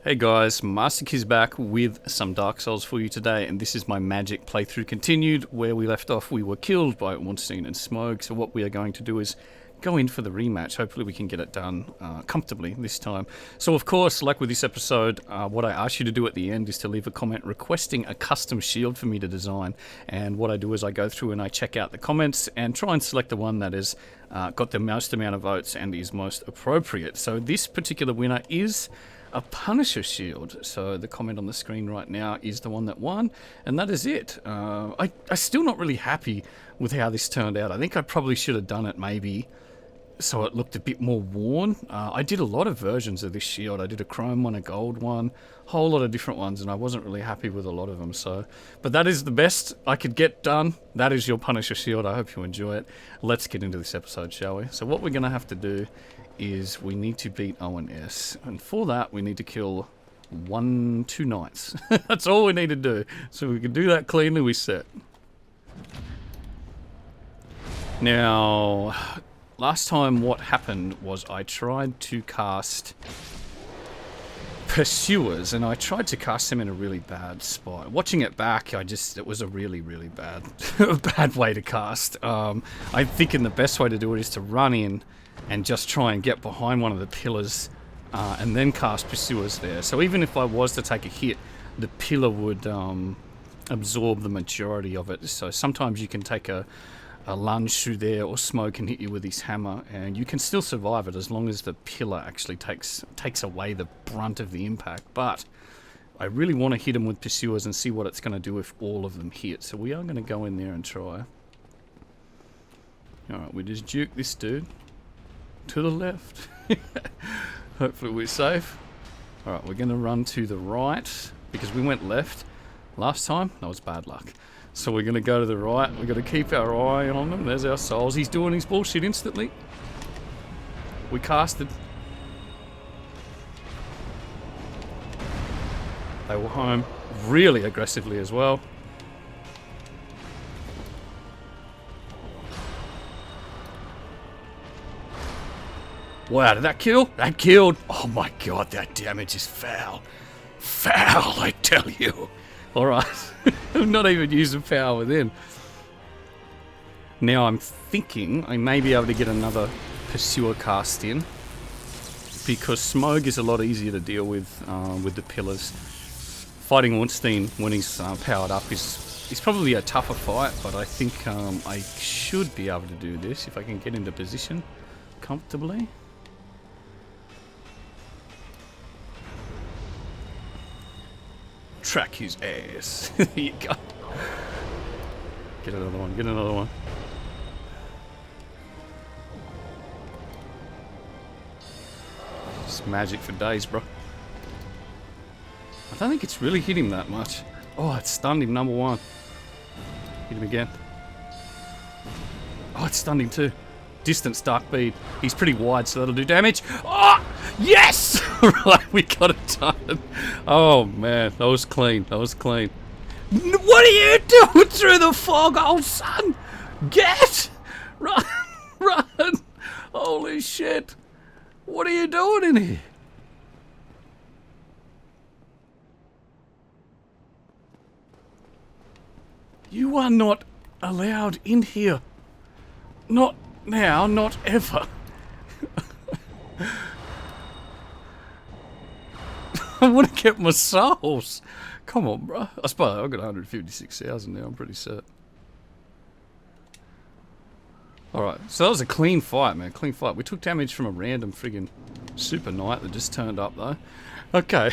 Hey guys, Masterkizz back with some Dark Souls for you today, and this is my magic playthrough continued. Where we left off, we were killed by Ornstein and Smaug, so what we are going to do is go in for the rematch. Hopefully we can get it done comfortably this time. So of course, like with this episode, what I ask you to do at the end is to leave a comment requesting a custom shield for me to design, and what I do is I go through and I check out the comments and try and select the one that has got the most amount of votes and is most appropriate. So this particular winner is a Punisher shield. So the comment on the screen right now is the one that won, and that is it. I'm still not really happy with how this turned out. I think I probably should have done it maybe so it looked a bit more worn. I did a lot of versions of this shield. I did a chrome one, a gold one, a whole lot of different ones, and I wasn't really happy with a lot of them. So, but that is the best I could get done. That is your Punisher shield. I hope you enjoy it. Let's get into this episode, shall we? So what we're going to have to do is we need to beat O&S, and for that we need to kill 2 knights. That's all we need to do. So we can do that cleanly, we set. Now, last time what happened was I tried to cast Pursuers, and I tried to cast them in a really bad spot. Watching it back, it was a really, really bad, bad way to cast. I'm thinking the best way to do it is to run in and just try and get behind one of the pillars and then cast Pursuers there. So even if I was to take a hit, the pillar would absorb the majority of it. So sometimes you can take a lunge through there, or Smoug can hit you with his hammer, and you can still survive it as long as the pillar actually takes away the brunt of the impact. But I really want to hit him with Pursuers and see what it's going to do if all of them hit. So we are going to go in there and try. Alright, we just juke this dude to the left. Hopefully we're safe. Alright, we're going to run to the right because we went left last time. That was bad luck. So we're going to go to the right. We've got to keep our eye on them. There's our souls. He's doing his bullshit instantly. We casted. They were home really aggressively as well. Wow, did that kill? That killed. Oh my god, that damage is foul. Foul, I tell you. Alright. I'm not even using power within. Now I'm thinking I may be able to get another Pursuer cast in, because Smaug is a lot easier to deal with the pillars. Fighting Ornstein when he's powered up is probably a tougher fight, but I think I should be able to do this if I can get into position comfortably. Track his ass. There you go. Get another one, get another one. It's magic for days, bro. I don't think it's really hit him that much. Oh, it stunned him, number one. Hit him again. Oh, it stunned him too. Distance, dark bead. He's pretty wide, so that'll do damage. Oh, yes! Right, we got it done. Oh man, that was clean. That was clean. What are you doing through the fog, old son? Get! Run! Run! Holy shit! What are you doing in here? You are not allowed in here. Not now, not ever. I want to get my souls. Come on, bro. I suppose I've got 156,000 now. I'm pretty set. Alright, so that was a clean fight, man. Clean fight. We took damage from a random friggin' super knight that just turned up, though. Okay,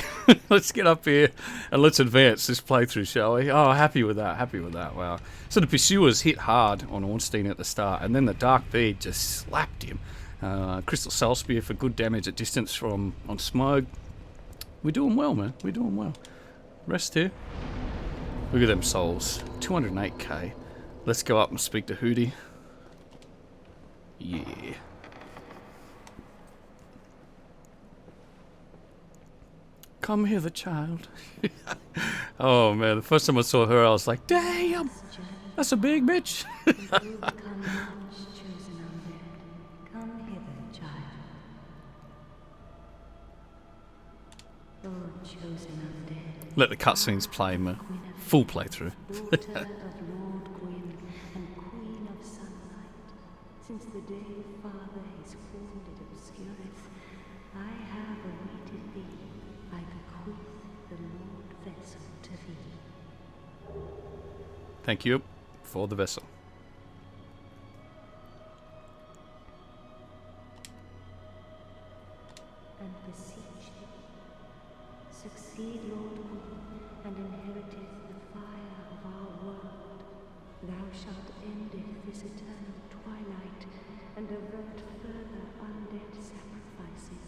let's get up here and let's advance this playthrough, shall we? Oh, happy with that, happy with that, wow. So the Pursuers hit hard on Ornstein at the start, and then the Dark Bead just slapped him. Crystal Soul Spear for good damage at distance on Smaug. We're doing well, man, we're doing well. Rest here. Look at them souls, 208k. Let's go up and speak to Hootie. Yeah. Come here, the child. Oh man, the first time I saw her, I was like, damn, that's a big bitch. Lord chosen undead. Let the cutscenes play, man. Full playthrough. Daughter of Lord Gwyn and Queen of Sunlight. Since the day Father his formed it obscureth, I have awaited thee. I bequeath the Lordvessel to thee. Thank you for the vessel. And beseech thee, succeed Lord Gwyn, and inheriteth the fire of our world. Thou shalt endeth this eternal twilight, and avert further undead sacrifices.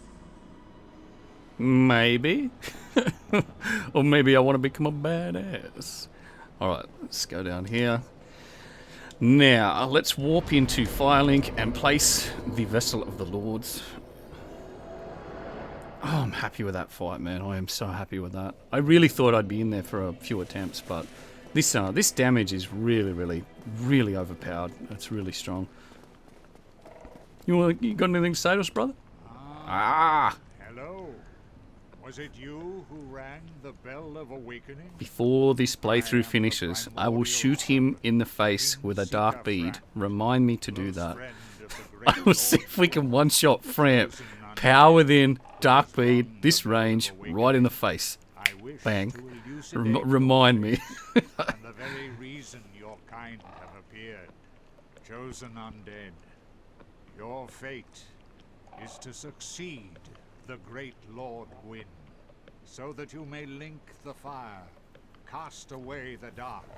Maybe. Or maybe I want to become a badass. Alright, let's go down here. Now, let's warp into Firelink and place the Vessel of the Lords. Oh, I'm happy with that fight, man. I am so happy with that. I really thought I'd be in there for a few attempts, but this damage is really overpowered. It's really strong. You got anything to say to us, brother? Hello. Was it you who rang the bell of awakening? Before this playthrough finishes, I will shoot him in the face with a dark bead. Remind me to do that. I will see if we can one-shot Frampt. Power within, dark bead, this range, right in the face. Bang. Remind me. And the very reason your kind have appeared, chosen undead. Your fate is to succeed the great Lord Gwyn, so that you may link the fire, cast away the dark,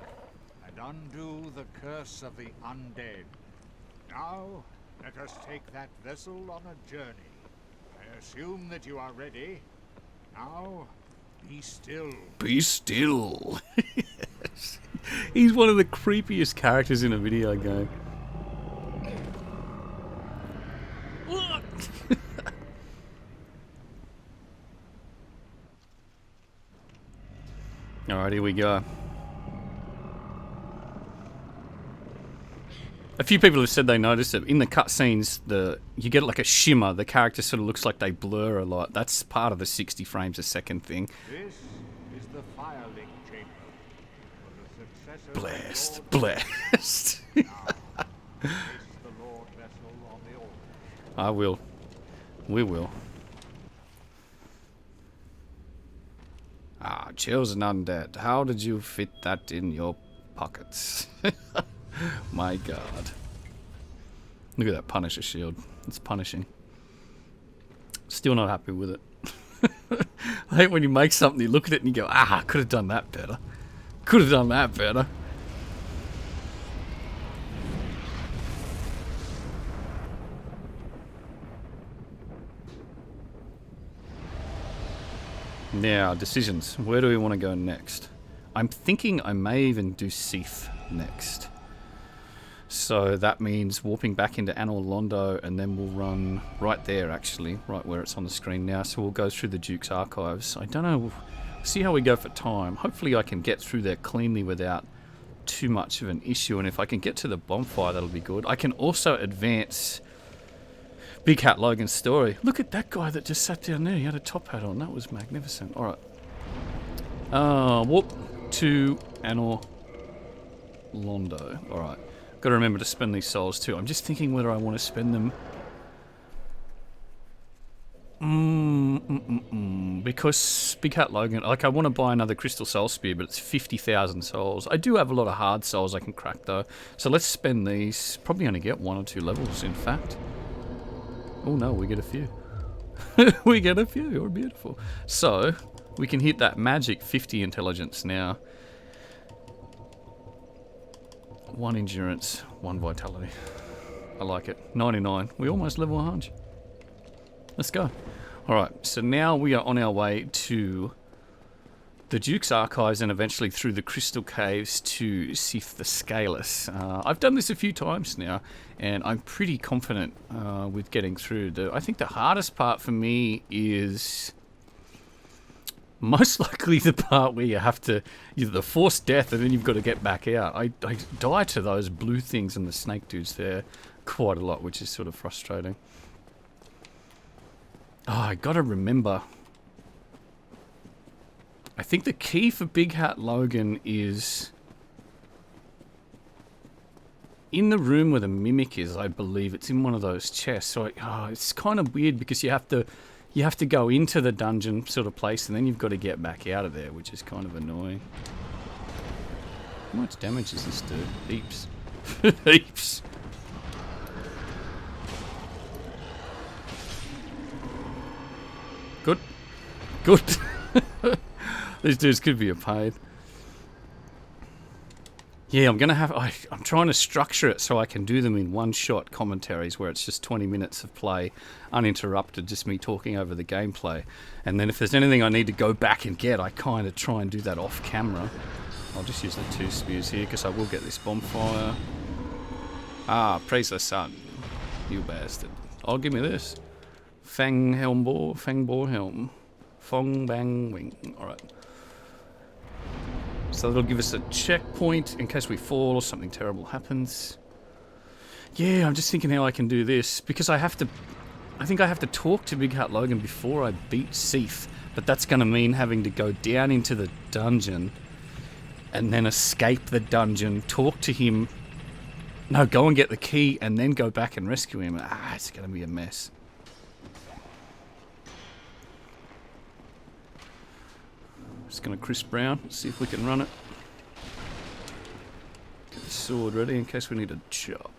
and undo the curse of the undead. Now, let us take that vessel on a journey. I assume that you are ready. Now, be still. Be still. Yes. He's one of the creepiest characters in a video game. Alright, here we go. A few people have said they noticed it. In the cutscenes, you get like a shimmer. The character sort of looks like they blur a lot. That's part of the 60 frames a second thing. This is the firelink chamber. For the successor Blast. Blast. Now, place the Lordvessel on the altar. I will. We will. Ah, chosen undead. How did you fit that in your pockets? My god. Look at that Punisher shield. It's punishing. Still not happy with it. I hate when you make something, you look at it and you go, ah, I could have done that better. Could have done that better. Now, decisions. Where do we want to go next? I'm thinking I may even do Seath next. So that means warping back into Anor Londo, and then we'll run right there, actually, right where it's on the screen now. So we'll go through the Duke's archives. I don't know. See how we go for time. Hopefully I can get through there cleanly without too much of an issue. And if I can get to the bonfire, that'll be good. I can also advance Big Hat Logan's story. Look at that guy that just sat down there. He had a top hat on. That was magnificent. Alright. Warp to Anor Londo. Alright. Got to remember to spend these souls too. I'm just thinking whether I want to spend them. Because Big Hat Logan, like, I want to buy another Crystal Soul Spear, but it's 50,000 souls. I do have a lot of hard souls I can crack though. So let's spend these. Probably only get 1 or 2 levels, in fact. Oh no, we get a few. We get a few. You're beautiful. So we can hit that magic 50 intelligence now. 1 endurance, 1 vitality. I like it. 99. We almost level 100. Let's go. Alright, so now we are on our way to the Duke's Archives and eventually through the Crystal Caves to Seath the Scaleless. I've done this a few times now, and I'm pretty confident with getting through. I think the hardest part for me is most likely the part where you have to, either the forced death and then you've got to get back out. I die to those blue things and the snake dudes there quite a lot, which is sort of frustrating. Oh, I gotta remember I think the key for Big Hat Logan is in the room where the mimic is. I believe it's in one of those chests. So it's kind of weird because you have to go into the dungeon sort of place, and then you've got to get back out of there, which is kind of annoying. How much damage does this do? Heaps. Heaps. Good. Good. These dudes could be a pain. Yeah, I'm trying to structure it so I can do them in one-shot commentaries where it's just 20 minutes of play, uninterrupted, just me talking over the gameplay. And then if there's anything I need to go back and get, I kind of try and do that off camera. I'll just use the 2 spears here because I will get this bonfire. Ah, praise the sun, you bastard. Oh, give me this. Fang helm boar, fang boar helm. Fong bang wing. Alright. So that'll give us a checkpoint in case we fall or something terrible happens. Yeah, I'm just thinking how I can do this. Because I think I have to talk to Big Hat Logan before I beat Seath. But that's going to mean having to go down into the dungeon and then escape the dungeon, talk to him. No, go and get the key and then go back and rescue him. Ah, it's going to be a mess. Just going to Chris Brown, see if we can run it. Get the sword ready in case we need a chop.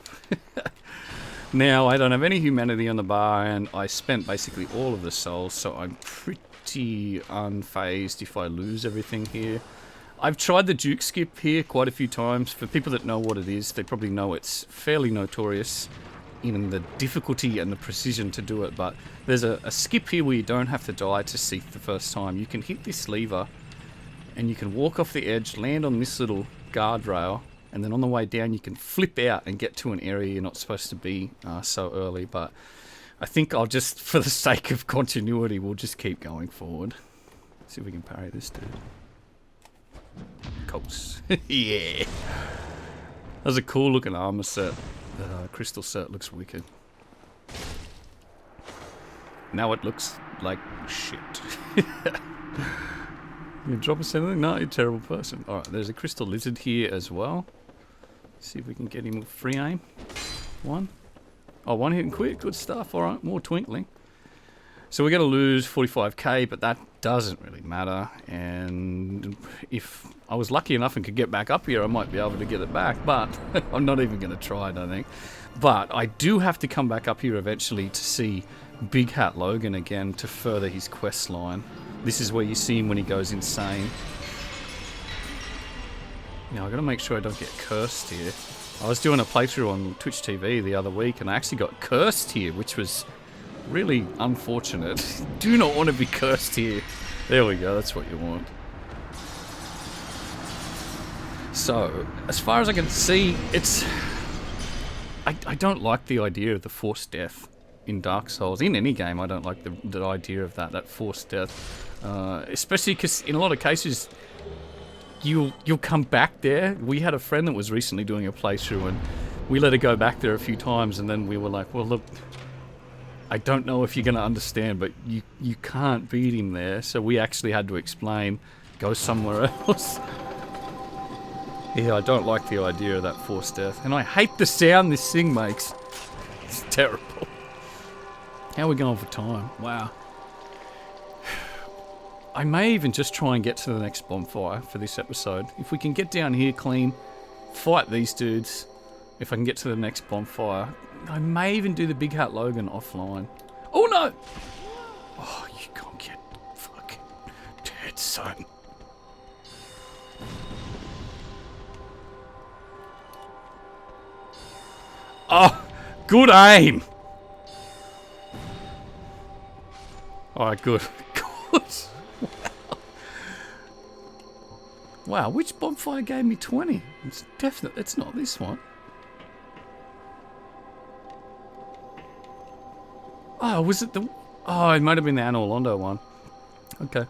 Now, I don't have any humanity on the bar, and I spent basically all of the souls, so I'm pretty unfazed if I lose everything here. I've tried the Duke skip here quite a few times. For people that know what it is, they probably know it's fairly notorious in the difficulty and the precision to do it, but there's a skip here where you don't have to die to Seath the first time. You can hit this lever and you can walk off the edge, land on this little guardrail, and then on the way down you can flip out and get to an area you're not supposed to be so early. But I think I'll just, for the sake of continuity, we'll just keep going forward. See if we can parry this dude. Coats. Yeah. That was a cool looking armor set. The crystal set looks wicked. Now it looks like shit. You drop us anything? No, you're a terrible person. Alright, there's a crystal lizard here as well. See if we can get him with free aim. One. Oh, one hit and quit. Good stuff. Alright, more twinkling. So we're going to lose 45k, but that doesn't really matter. And if I was lucky enough and could get back up here, I might be able to get it back. But I'm not even going to try, I don't think. But I do have to come back up here eventually to see Big Hat Logan again to further his quest line. This is where you see him when he goes insane. Now, I've got to make sure I don't get cursed here. I was doing a playthrough on Twitch TV the other week, and I actually got cursed here, which was really unfortunate. Do not want to be cursed here. There we go, that's what you want. So, as far as I can see, it's... I don't like the idea of the forced death in Dark Souls. In any game, I don't like the idea of that forced death. Especially because in a lot of cases, you'll come back there. We had a friend that was recently doing a playthrough, and we let her go back there a few times, and then we were like, well, look, I don't know if you're going to understand, but you can't beat him there. So we actually had to explain, go somewhere else. Yeah, I don't like the idea of that forced death. And I hate the sound this thing makes. It's terrible. How are we going for time? Wow. I may even just try and get to the next bonfire for this episode. If we can get down here clean, fight these dudes. If I can get to the next bonfire, I may even do the Big Hat Logan offline. Oh no! Oh, you can't get fucking dead, son. Oh, good aim! Alright, good. Good. Wow, which bonfire gave me 20? It's definitely, it's not this one. Oh, was it the... Oh, it might have been the Anor Londo one. Okay.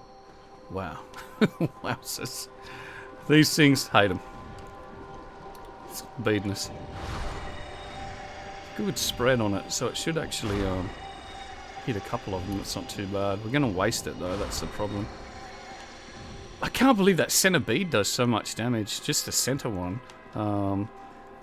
Wow. Wowzers. These things, hate them. It's beating us. Good spread on it, so it should actually hit a couple of them. It's not too bad. We're going to waste it, though. That's the problem. I can't believe that center bead does so much damage, just the center one.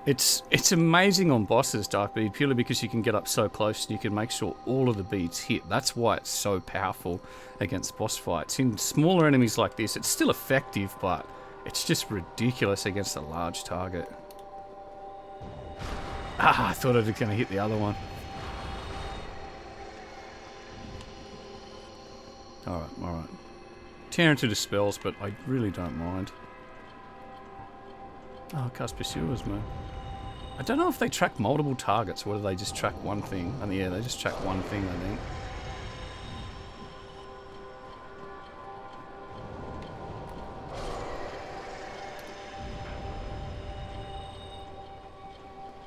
It's amazing on bosses, Dark Bead, purely because you can get up so close and you can make sure all of the beads hit. That's why it's so powerful against boss fights. In smaller enemies like this, it's still effective, but it's just ridiculous against a large target. Ah, I thought I was going to hit the other one. Alright, alright. Tearing through the spells, but I really don't mind. Oh, cast Pursuers, man. I don't know if they track multiple targets, or whether they just track one thing. And yeah, they just track one thing, I think.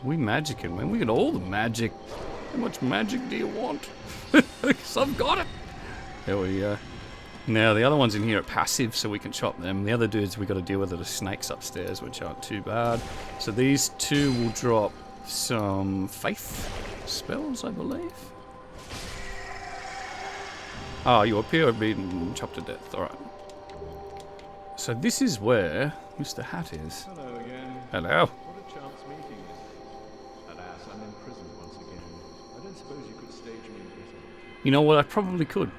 We magicking, man. We got all the magic. How much magic do you want? Because I've got it. There we go. Now, the other ones in here are passive, so we can chop them. The other dudes we got to deal with are the snakes upstairs, which aren't too bad. So these two will drop some faith spells, I believe. Ah, you appear to have been chopped to death. Alright. So this is where Mr. Hat is. Hello again. Hello. What a chance meeting this. Alas, I'm in prison once again. I don't suppose you could stage me in prison. You know what? I probably could.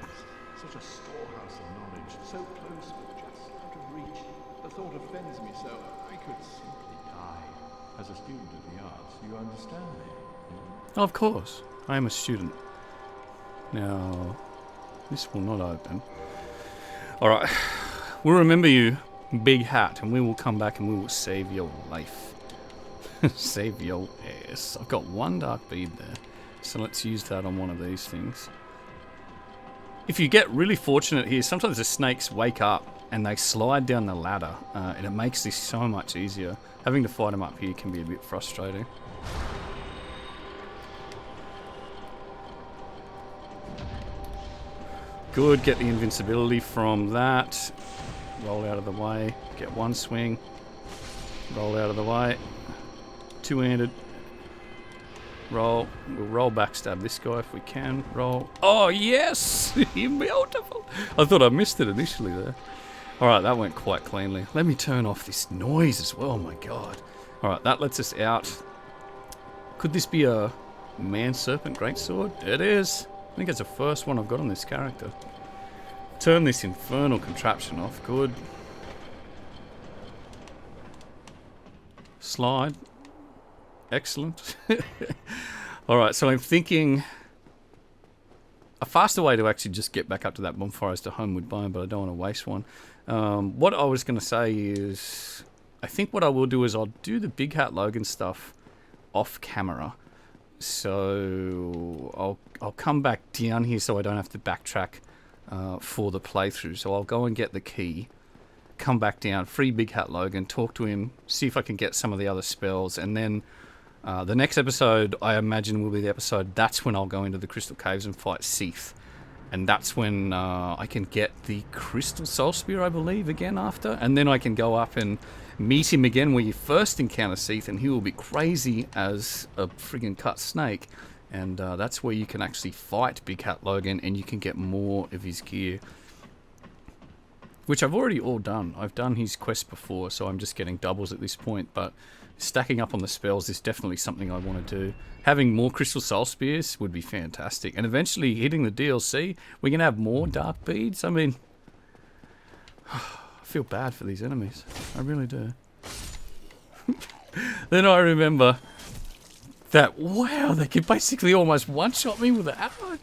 Such a storehouse of knowledge, so close but just out of reach. The thought offends me so. I could simply die. As a student of the arts, you understand me? Of course. I am a student. Now, this will not open. Alright. We'll remember you, Big Hat, and we will come back and we will save your life. Save your ass. I've got one dark bead there. So let's use that on one of these things. If you get really fortunate here, sometimes the snakes wake up and they slide down the ladder, and it makes this so much easier. Having to fight them up here can be a bit frustrating. Good, get the invincibility from that. Roll out of the way, get one swing. Roll out of the way. Two-handed. Roll. We'll roll backstab this guy if we can. Roll. Oh, yes! Beautiful! I thought I missed it initially there. Alright, that went quite cleanly. Let me turn off this noise as well, my god. Alright, that lets us out. Could this be a man-serpent greatsword? It is. I think it's the first one I've got on this character. Turn this infernal contraption off. Good. Slide. Excellent. Alright, so I'm thinking a faster way to actually just get back up to that bonfire is to Homeward Bound, but I don't want to waste one. What I was going to say is, I think what I will do is I'll do the Big Hat Logan stuff off camera. So I'll come back down here so I don't have to backtrack for the playthrough. So I'll go and get the key, come back down, free Big Hat Logan, talk to him, see if I can get some of the other spells, and then the next episode, I imagine, will be the episode. That's when I'll go into the Crystal Caves and fight Seath. And that's when I can get the Crystal Soul Spear, I believe, again after. And then I can go up and meet him again where you first encounter Seath, and he will be crazy as a friggin' cut snake. And that's where you can actually fight Big Hat Logan, and you can get more of his gear. Which I've already all done. I've done his quest before, so I'm just getting doubles at this point. But stacking up on the spells is definitely something I want to do. Having more Crystal Soul Spears would be fantastic. And eventually hitting the DLC, we can have more Dark Beads. I mean, I feel bad for these enemies. I really do. Then I remember that, wow, they could basically almost one-shot me with an arrow.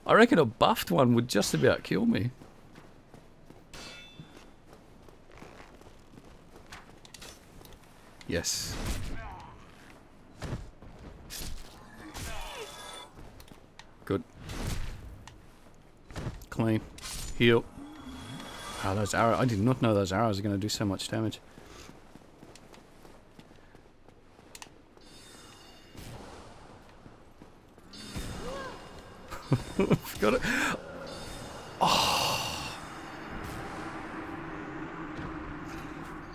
I reckon a buffed one would just about kill me. Yes. Good. Clean. Heal. Ah, those arrows. I did not know those arrows are going to do so much damage. Got it. Oh.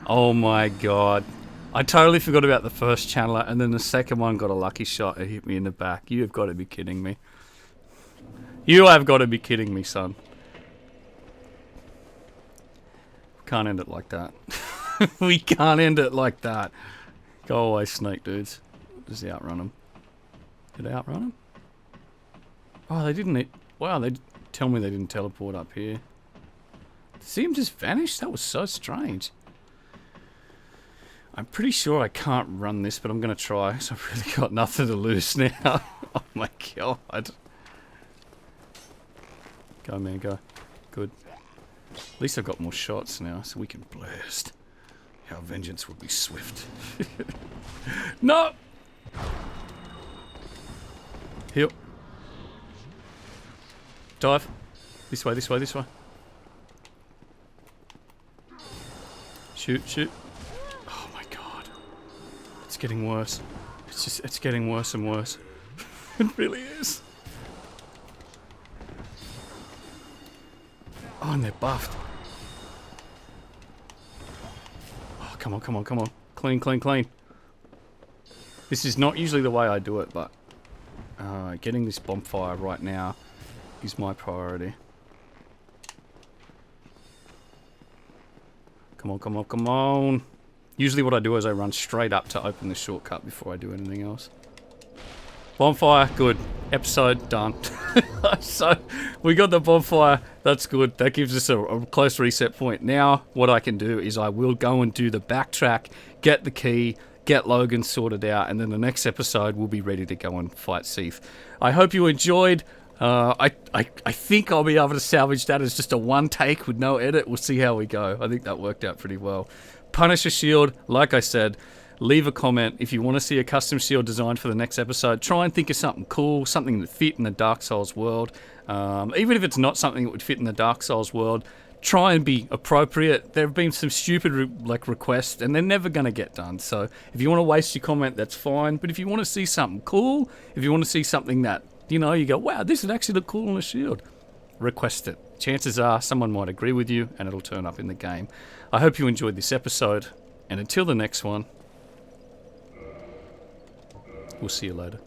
Oh my god. I totally forgot about the first channeler, and then the second one got a lucky shot and hit me in the back. You have got to be kidding me. You have got to be kidding me, son. Can't end it like that. We can't end it like that. Go away, snake dudes. Does he outrun him? Did they outrun him? Oh, they didn't. Wow, they tell me they didn't teleport up here. See him just vanish? That was so strange. I'm pretty sure I can't run this, but I'm going to try. So I've really got nothing to lose now. Oh my god. Go, man, go. Good. At least I've got more shots now, so we can blast. Our vengeance will be swift. No! Heal. Dive. This way, this way, this way. Shoot, shoot. Oh my god. It's getting worse. It's getting worse and worse. It really is. Oh, and they're buffed. Oh, come on, come on, come on. Clean, clean, clean. This is not usually the way I do it, but getting this bonfire right now is my priority. Come on, come on, come on. Usually what I do is I run straight up to open the shortcut before I do anything else. Bonfire, good. Episode done. So, we got the bonfire. That's good. That gives us a close reset point. Now, what I can do is I will go and do the backtrack, get the key, get Logan sorted out, and then the next episode we'll be ready to go and fight Seath. I hope you enjoyed. I think I'll be able to salvage that as just a one take with no edit. We'll see how we go. I think that worked out pretty well. Punisher shield, like I said. Leave a comment if you want to see a custom shield design for the next episode. Try and think of something cool, something that fit in the Dark Souls world. Even if it's not something that would fit in the Dark Souls world, try and be appropriate. There have been some stupid requests, and they're never going to get done. So if you want to waste your comment, that's fine. But if you want to see something cool, if you want to see something that, you know, you go, wow, this would actually look cool on a shield, request it. Chances are someone might agree with you, and it'll turn up in the game. I hope you enjoyed this episode, and until the next one, we'll see you later.